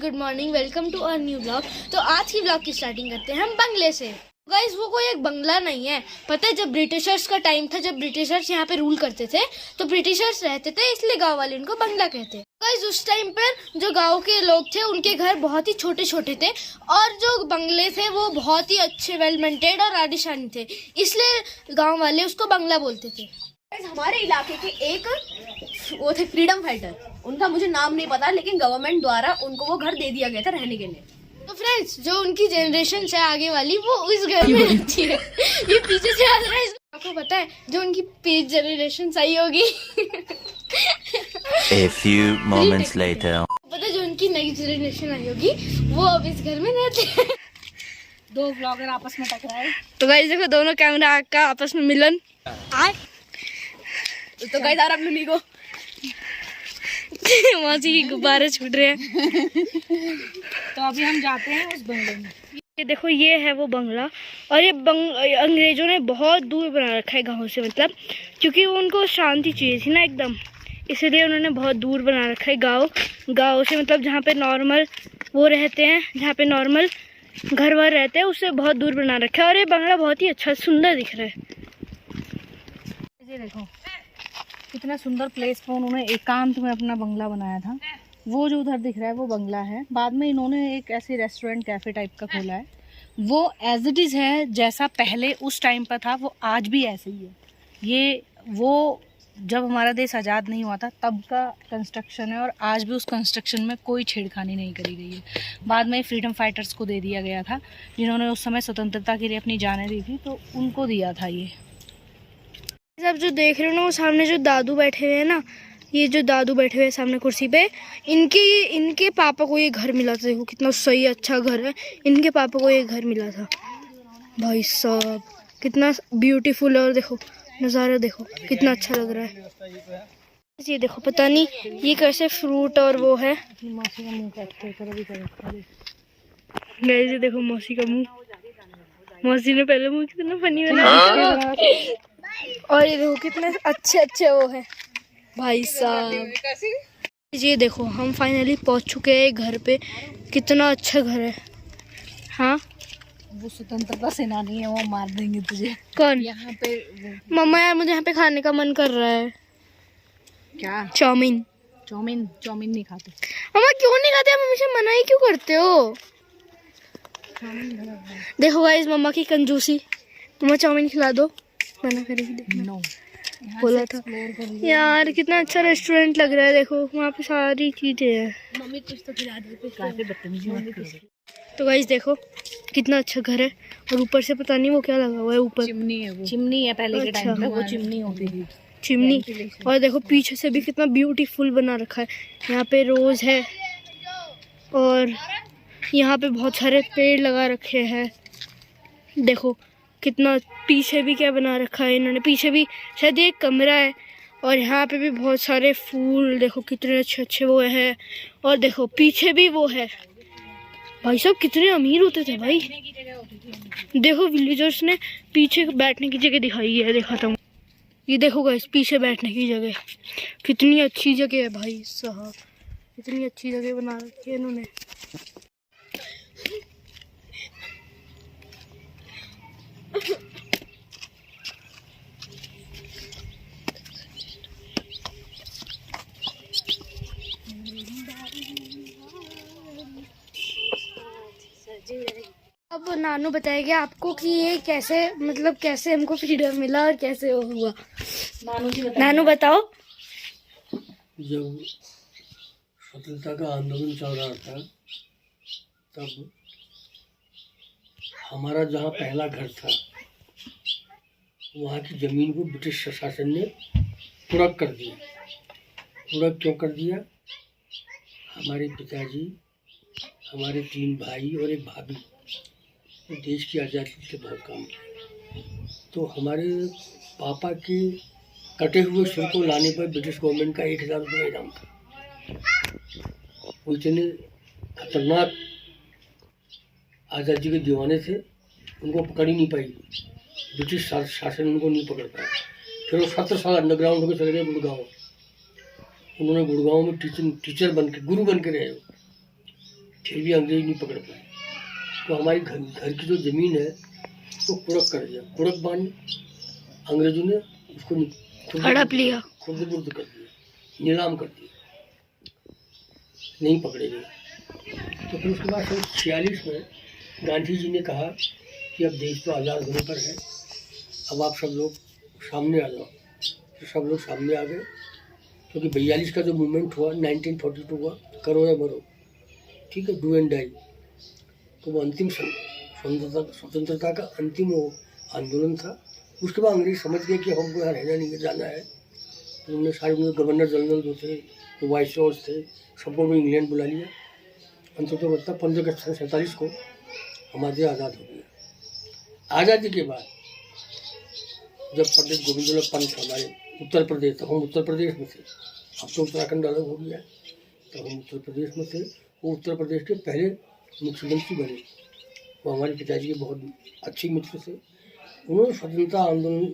Good morning, welcome to our new blog. तो आज की ब्लॉग की स्टार्टिंग करते हैं हम बंगले से। गाइस वो कोई एक बंगला नहीं है, पता है जब ब्रिटिशर्स का टाइम था, जब ब्रिटिशर्स यहाँ पे रूल करते थे तो ब्रिटिशर्स रहते थे, इसलिए गांव वाले उनको बंगला कहते हैं। गाइस उस टाइम पर जो गांव के लोग थे उनके घर बहुत ही छोटे छोटे थे और जो बंगले थे वो बहुत ही अच्छे, वेल मेंटेन्ड और आलीशान थे, इसलिए गाँव वाले उसको बंगला बोलते थे। हमारे इलाके के एक वो थे फ्रीडम फाइटर, उनका मुझे नाम नहीं पता, लेकिन गवर्नमेंट द्वारा उनको वो घर दे दिया गया था रहने के लिए। तो फ्रेंड्स जो उनकी जनरेशन है आगे वाली, वो इस घर में रहती है। ये पीछे से आ रहा है, आपको पता है जो उनकी पेज जनरेशन आई होगी। A few moments later. पता है जो उनकी नई जनरेशन आई होगी वो अब इस घर में रहते हैं। दो ब्लॉगर आपस में टकराए तो गाइस देखो दोनों कैमरा का आपस में मिलन आए। तो गाइस आप लोग को मौसी की गुब्बारे छूट रहे हैं। तो अभी हम जाते हैं उस बंगले में। ये देखो ये है वो बंगला, और ये अंग्रेजों ने बहुत दूर बना रखा है गाँव से, मतलब क्योंकि उनको शांति चाहिए थी ना एकदम, इसलिए उन्होंने बहुत दूर बना रखा है गाँव से, मतलब जहाँ पे नॉर्मल वो रहते हैं, जहाँ पे नॉर्मल घर वर रहते हैं उससे बहुत दूर बना रखा है। और ये बंगला बहुत ही अच्छा सुंदर दिख रहा है। ये देखो कितना सुंदर प्लेस पर उन्होंने एकांत में अपना बंगला बनाया था। वो जो उधर दिख रहा है वो बंगला है। बाद में इन्होंने एक ऐसे रेस्टोरेंट कैफे टाइप का खोला है। वो एज इट इज़ है, जैसा पहले उस टाइम पर था वो आज भी ऐसे ही है। ये वो जब हमारा देश आज़ाद नहीं हुआ था तब का कंस्ट्रक्शन है, और आज भी उस कंस्ट्रक्शन में कोई छेड़खानी नहीं करी गई है। बाद में फ्रीडम फाइटर्स को दे दिया गया था, जिन्होंने उस समय स्वतंत्रता के लिए अपनी जानें दी थी, तो उनको दिया था ये। सब जो देख रहे हो ना, वो सामने जो दादू बैठे हुए हैं ना, ये जो दादू बैठे हुए हैं सामने कुर्सी पे, इनके पापा को ये घर मिला था। देखो कितना सही अच्छा घर है, इनके पापा को ये घर मिला था। भाई साहब कितना ब्यूटीफुल है, और देखो नज़ारा देखो कितना अच्छा लग रहा है। ये देखो पता नहीं ये कैसे फ्रूट और वो है। गाइस ये देखो मौसी का मुंह, मौसी ने पहले मुंह कितना फनी बना। और ये देखो कितने अच्छे अच्छे वो है भाई साहब। ये देखो हम फाइनली पहुंच चुके हैं घर पे, कितना अच्छा घर है। हाँ वो स्वतंत्रता सेनानी है, वो मार देंगे तुझे। कौन? यहाँ पे मम्मा यार मुझे यहाँ पे खाने का मन कर रहा है। क्या? चाउमीन। चाउमीन नहीं खाते। मम्मा क्यों नहीं खाते? आप हमेशा मना ही क्यों करते हो? देखो गाइस मम्मा की कंजूसी, मम्मा चाउमीन खिला दो, मना करेगी देखना। नो बोला था यार। कितना अच्छा रेस्टोरेंट लग रहा है, देखो वहाँ पे सारी चीजें हैं। मम्मी कुछ तो खिला दे। तो गाइस देखो कितना अच्छा घर है, और ऊपर से पता नहीं वो क्या लगा हुआ है ऊपर। चिमनी है वो। चिमनी है, पहले के टाइम पे वो चिमनी होती थी। चिमनी। और देखो पीछे से भी कितना ब्यूटीफुल बना रखा है। यहाँ पे रोज है और यहाँ पे बहुत सारे पेड़ लगा रखे हैं। देखो कितना पीछे भी क्या बना रखा है इन्होंने, पीछे भी शायद एक कमरा है, और यहाँ पे भी बहुत सारे फूल देखो कितने अच्छे अच्छे वो है। और देखो पीछे भी वो है। भाई साहब कितने अमीर होते थे भाई। देखो विलेजर्स ने पीछे बैठने की जगह दिखाई है, देखा था ये। देखो गाइस पीछे बैठने की जगह, कितनी अच्छी जगह है भाई साहब, कितनी अच्छी जगह बना रखी है इन्होंने। अब नानू बताएगा आपको कि ये कैसे, मतलब कैसे हमको फ्रीडम मिला और कैसे वो हुआ। नानू बताओ। जब स्वतंत्रता का आंदोलन चल रहा था तब हमारा जहाँ पहला घर था वहाँ की ज़मीन को ब्रिटिश शासन ने पूरक कर दिया। पूरक क्यों कर दिया? हमारे पिताजी, हमारे 3 भाई और एक भाभी देश की आज़ादी के बहुत काम किया। तो हमारे पापा के कटे हुए सिर को लाने पर ब्रिटिश गवर्नमेंट का 1000 रुपये इनाम था। वो इतने खतरनाक आज़ादी के दीवाने थे, उनको पकड़ ही नहीं पाई, ब्रिटिश शासन उनको नहीं पकड़ पाया। फिर वो 17 साल अंडरग्राउंड होकर चले गए गुड़गांव। उन्होंने गुड़गांव में टीचर बन के, गुरु बन के रहे। फिर भी अंग्रेज नहीं पकड़ पाए। तो हमारी घर की जो ज़मीन है वो कुड़क कर दिया, कुड़क बांध अंग्रेजों ने उसको हड़प लिया, खुर्द बुर्द कर दिया, नीलाम कर दिया, नहीं पकड़े गए। तो फिर उसके बाद 1946 में गांधी जी ने कहा कि अब देश तो आज़ाद होने पर है, अब आप सब लोग सामने आ जाओ। तो सब लोग सामने आ गए, क्योंकि 42 का जो मूवमेंट हुआ 1942 हुआ, करो या मरो, ठीक है, डू एंड डाई। तो वो अंतिम स्वतंत्रता का अंतिम वो आंदोलन था। उसके बाद अंग्रेज समझ गए कि हमको यहाँ रहना नहीं है, जाना है। तो उन्होंने सारे गवर्नर जनरल जो थे, जो वाइसरॉयज थे, सबको भी इंग्लैंड बुला लिया। अंततः बता 15 अगस्त 1947 को हमारा देश आज़ाद हो गया। आज़ादी के बाद जब पंडित गोविंद पंत हमारे उत्तर प्रदेश, तब हम उत्तर प्रदेश में थे, अब तो उत्तराखंड अलग हो गया, तब हम उत्तर प्रदेश में थे। वो उत्तर प्रदेश के पहले मुख्यमंत्री बने। वो हमारे पिताजी के बहुत अच्छे मित्र थे। उन्होंने स्वतंत्रता आंदोलन,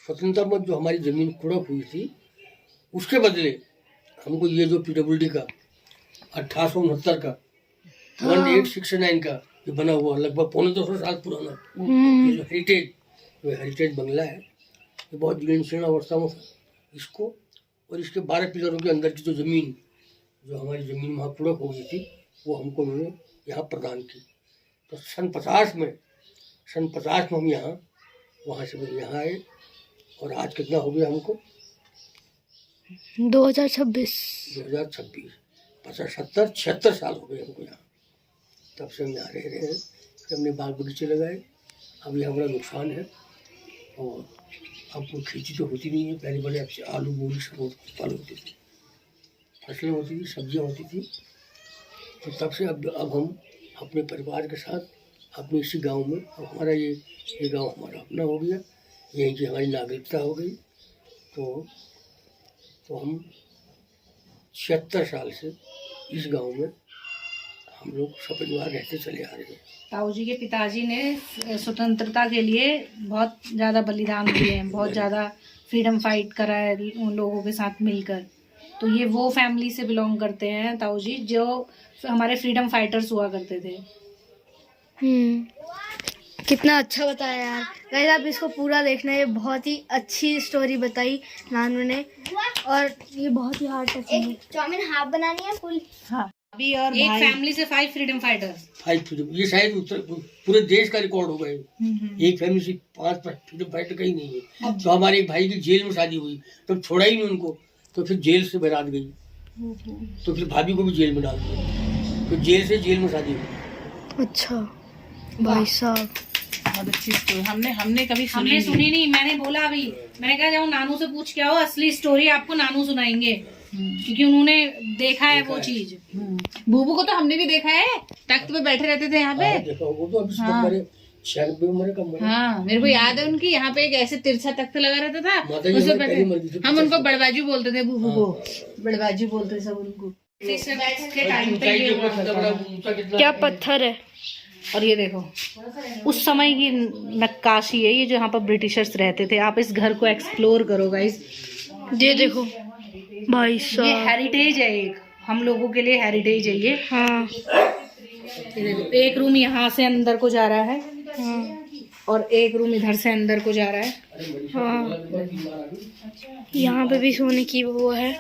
स्वतंत्रता में जो हमारी ज़मीन कुड़क हुई थी, उसके बदले हमको ये जो PWD का 1869 का 1869 का ये बना हुआ लगभग 250 साल पुराना ये जो हेरिटेज बंगला है, ये बहुत जीर्ण अवस्था में था। इसको और इसके 12 पिलरों के अंदर की जो ज़मीन, जो हमारी ज़मीन वहाँ कुड़क हो गई थी, वो हमको उन्होंने यहाँ प्रदान की। तो सन 50 में हम यहाँ, वहाँ से यहाँ आए। और आज कितना हो गया हमको? 2026 76 साल हो गए हमको यहाँ। तब से हम यहाँ रह रहे हैं। फिर हमने बाग बगीचे लगाए। अभी हमारा नुकसान है और अब कोई खेती तो होती नहीं है। पहले बड़े अच्छे आलू मूली सब फल होते थे, फसलें होती थी, सब्जियाँ होती थी। तो तब से अब हम अपने परिवार के साथ अपने इसी गांव में, अब हमारा ये गांव हमारा अपना हो गया, यहीं की हमारी नागरिकता हो गई। तो हम 76 साल से इस गांव में हम लोग सपरिवार रहते चले आ रहे हैं। ताऊ जी के पिताजी ने स्वतंत्रता के लिए बहुत ज़्यादा बलिदान दिए हैं, बहुत ज़्यादा फ्रीडम फाइट करा है उन लोगों के साथ मिलकर। तो ये वो फैमिली से बिलोंग करते हैं ताऊ जी, जो हमारे फ्रीडम फाइटर्स हुआ करते थे। कितना अच्छा बताया यार। गाइस आप इसको पूरा देखना, ये बहुत ही अच्छी स्टोरी बताई नानू ने, और ये बहुत ही हार्ड टचिंग है। चाउमीन हाफ बनानी है फुल। हाँ, अभी और एक फैमिली से 5 फ्रीडम फाइटर्स। 5 फ्रीडम, ये शायद पूरे देश का रिकॉर्ड होगा। एक फैमिली से 5 फ्रीडम फाइटर कहीं नहीं है। तो हमारे एक भाई की जेल में शादी हुई, तब छोड़ा ही नहीं उनको, तो फिर जेल से बारात गई, तो फिर भाभी को भी जेल में डाल दिया, तो जेल में शादी हुई। अच्छा भाई साहब, बहुत अच्छी स्टोरी। हमने कभी सुनी नहीं। मैंने बोला अभी, मैंने कहा जाओ नानू से पूछ के आओ, असली स्टोरी आपको नानू सुनाएंगे, क्योंकि उन्होंने देखा है वो चीज। बूबू को तो हमने भी देखा है, तख्त पे बैठे रहते थे यहाँ पे। वो तो अभी 96 उम्र का। हाँ, मेरे को याद है उनकी, यहाँ पे एक ऐसे तिरछा तख्त लगा रहता था, उसपे बैठे। हम उनको बड़बाजू बोलते थे, बूबू को बड़बाजू बोलते थे सब उनको। क्या पत्थर है। और ये देखो उस समय की नक्काशी है ये, जो यहाँ पर ब्रिटिशर्स रहते थे। आप इस घर को एक्सप्लोर करो गाइस। ये देखो भाई ये साहब, हेरिटेज है, एक हम लोगों के लिए हेरिटेज है ये। हाँ ये देखो, एक रूम यहाँ से अंदर को जा रहा है, और एक रूम इधर से अंदर को जा रहा है। हाँ, यहाँ पे भी सोने की वो है।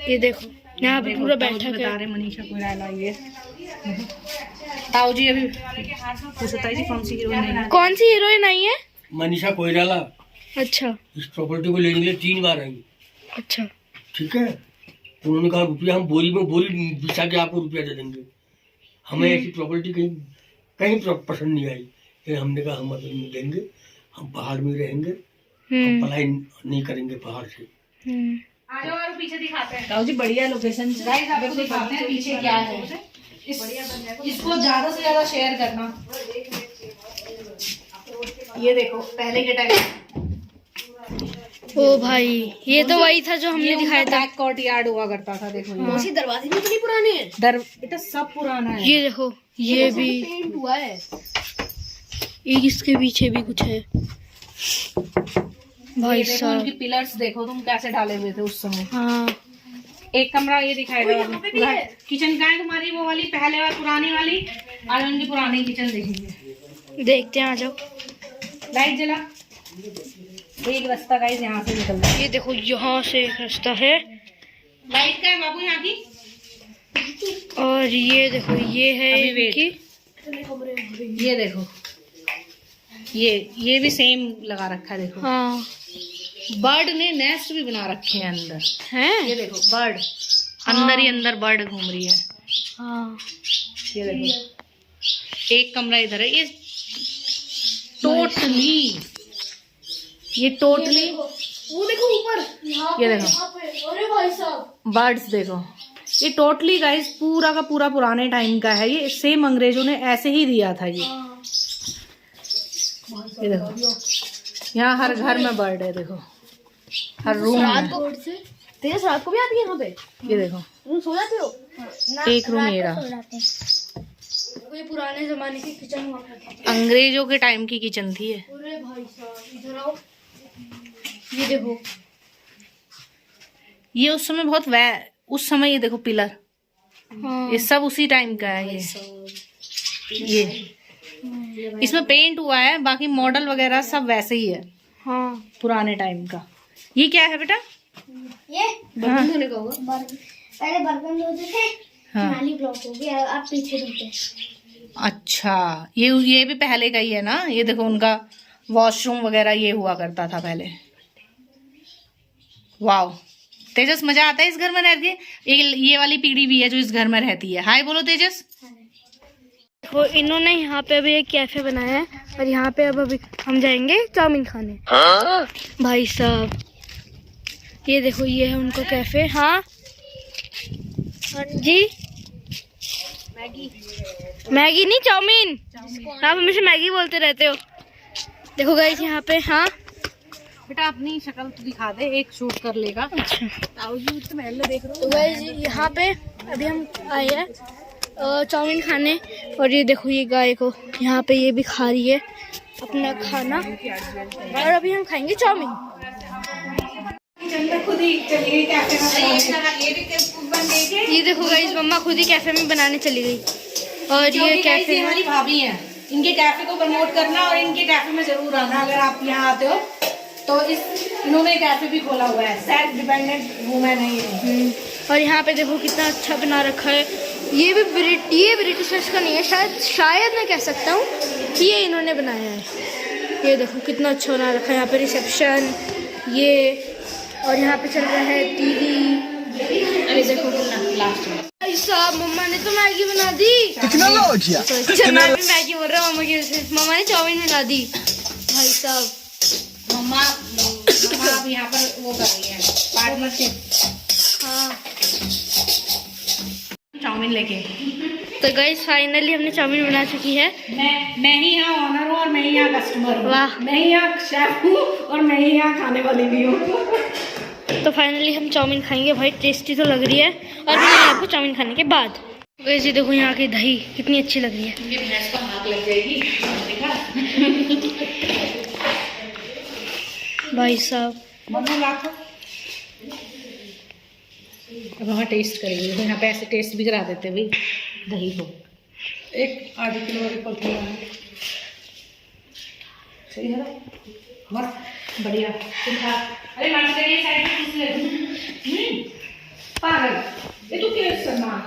ये देखो यहाँ पे पूरा बैठा है। मनीषा कोइराला ये ताऊ जी अभी पूछो ताई जी कौन सी हीरोइन आई है? मनीषा कोइराला। अच्छा, इस प्रॉपर्टी को लेने के लिए 3 बार आई। अच्छा, ठीक है। तो उन्होंने कहा रुपया हम बोरी बिछा के आपको रुपया दे देंगे। हमें ऐसी प्रॉपर्टी कहीं पसंद नहीं आई। फिर हमने कहा हम मतलब नहीं देंगे, हम पहाड़ में रहेंगे, हम पढ़ाई नहीं करेंगे पहाड़ से। पीछे दिखाते हैं ताऊ जी, बढ़िया लोकेशन दिखाते हैं पीछे क्या है। इसको ज्यादा से ज्यादा शेयर करना। ये देखो पहले के टाइम, ओ भाई ये तो वही था जो हमने दिखाया था। बैक कोर्ट यार्ड हुआ करता था। देखो उसी दरवाजे भी इतनी पुरानी है। बेटा सब पुराना है। ये देखो, ये भी पेंट हुआ है। एक इसके पीछे भी कुछ है भाई देखो साहब। उनकी पिलर्स देखो तुम कैसे डाले हुए थे उस समय। हाँ, एक कमरा ये दिखाएगा घर किचन का है तुम्हारी, वो वाली पहले वाली पुरानी वाली, आज उनकी पुरानी किचन देखेंगे। देखते हैं, आ जाओ। लाइट जला। एक रास्ता गाइस यहाँ से निकलता है। ये देखो यहाँ से एक रास्ता है, लाइट का है बाबू यहाँ की। और ये देखो ये है अभी वेट। इनकी। ये देखो ये भी सेम लगा रखा है देखो। हाँ बर्ड ने नेस्ट भी बना रखे हैं अंदर। है। ये देखो बर्ड अंदर ही अंदर बर्ड घूम रही है। हाँ ये देखो एक कमरा इधर है। ये टोटली वो देखो ऊपर, ये देखो अरे भाई साहब बर्ड्स देखो। ये टोटली गाइस पूरा का पूरा पुराने टाइम का है। ये सेम अंग्रेजों ने ऐसे ही दिया था ये देखो यहाँ हर घर में बर्ड है देखो, हर रूम में। तेज रात को भी आती है यहाँ पे? ये देखो तुम सो जाते हो? एक रूम ये रहा। ये पुराने जमाने की किचन हुआ करती थी। अंग्रेजों के टाइम की किचन थी ये। अरे भाई साहब इधर आओ, ये देखो ये उस समय बहुत उस समय ये देखो पिलर, हाँ ये सब उसी टाइम का है। ये इसमें पेंट हुआ है, बाकी मॉडल वगैरह सब वैसे ही है हाँ। पुराने टाइम का। ये क्या है बेटा? ये हाँ। धोने का होगा। पहले बर्तन धोते थे, हाँ। नाली ब्लॉक हो गया, अब पीछे धोते हैं। अच्छा ये भी पहले का ही है ना। ये देखो उनका वॉशरूम वगैरह ये हुआ करता था पहले। वाओ तेजस, मजा आता है इस घर में रह के। ये वाली पीढ़ी भी है जो इस घर में रहती है। हाय बोलो तेजस। देखो इन्होंने यहाँ पे अभी एक कैफे बनाया है, और यहाँ पे अब अभी हम जाएंगे चाउमीन खाने। भाई साहब ये देखो ये है उनका कैफे। हाँ जी, मैगी नहीं चाउमीन, आप हमेशा मैगी बोलते रहते हो। देखो गाइस यहाँ पे। हाँ बेटा अपनी शक्ल तो दिखा दे, एक शूट कर लेगा। अच्छा तो महल देख रहे तो गाइस यहाँ पे अभी हम आए हैं चाउमीन खाने, और ये देखो ये गाय को यहाँ पे ये भी खा रही है अपना खाना, और अभी हम खाएंगे चाउमीन। खुद ही चली गई ये देखो गाइस मम्मा खुद ही कैफे में बनाने चली गई, और ये कैफे हमारी भाभी हैं। इनके कैफे को प्रमोट करना और इनके कैफे में जरूर आना अगर आप यहाँ आते हो तो। इन्होंने कैफे भी खोला हुआ है। सेल्फ डिपेंडेंट वुमेन है ये। और यहाँ पे देखो कितना अच्छा बना रखा है। ये ब्रिटिशर्स का नहीं है, शायद मैं कह सकता हूँ कि ये इन्होंने बनाया है। ये देखो कितना अच्छा बना रखा है। यहाँ पे रिसेप्शन ये, और यहाँ पे चल रहा है टीवी। अरे देखो लास्ट में साहब मम्मा ने तो मैगी बना दी। मैं भी मैगी बोल रहा हूँ, मम्मा की मम्मा ने चाउमीन बना दी। भाई साहब मम्मा अब यहाँ पर वो कर रही है पार्टनरशिप। हाँ चाउमीन लेके। तो गाइस फाइनली हमने चाउमीन बना चुकी है। मैं ही यहाँ ऑनर हूँ और मैं ही यहाँ कस्टमर हूँ। वाह। मैं ही यहाँ शेफ हूँ और मैं ही यहाँ खाने वाली भी हूँ। तो फाइनली हम चाउमीन खाएंगे। भाई टेस्टी तो लग रही है, और मिलेंगे आपको चाउमीन खाने के बाद। वैसे देखो यहाँ की दही कितनी अच्छी लग रही है। ये भैंस को हाथ लग जाएगी देखा। भाई साहब मम्मा लाखो अब वहाँ टेस्ट करेंगे। तो यहाँ पे ऐसे टेस्ट भी करा देते भाई दही को। एक आधे किलो वाली पलटी है। सही है ना, मस्त बढ़िया। अरे ये साइड में किस ले पागल, ये तो क्या सरमान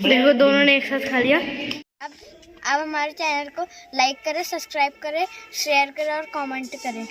देखो दोनों ने एक साथ खा लिया। अब हमारे चैनल को लाइक करें, सब्सक्राइब करें, शेयर करें और कमेंट करें।